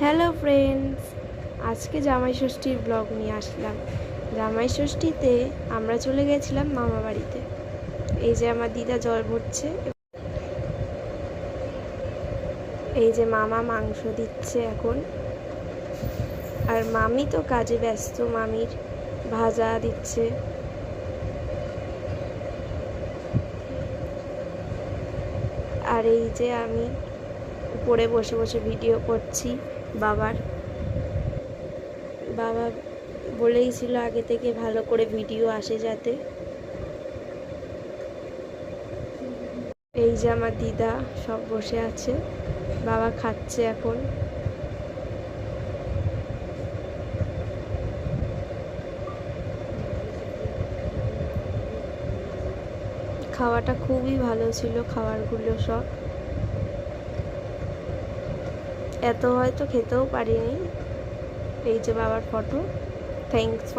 Hello friends, আজকে জামাই ষষ্ঠীর ব্লগ নিয়ে আসলাম। জামাই ষষ্ঠীতে আমরা চলে গেছিলাম মামা বাড়িতে। এই যে আমার দিদা জল ভরছে, এই যে মামা মাংস দিচ্ছে এখন, আর মামি তো কাজে ব্যস্ত, মামির ভাজা দিচ্ছে। আর এই যে আমি উপরে বসে বসে ভিডিও করছি। বাবা বলেই ছিল আগে থেকে ভালো করে ভিডিও আসে যাতে। এই যে আমার দিদা সব বসে আছে, বাবা খাচ্ছে এখন। খাওয়াটা খুবই ভালো ছিল, খাবারগুলো সব এত হয়তো খেতেও পারিনি। এই যে বাবার ফটো। Thanks for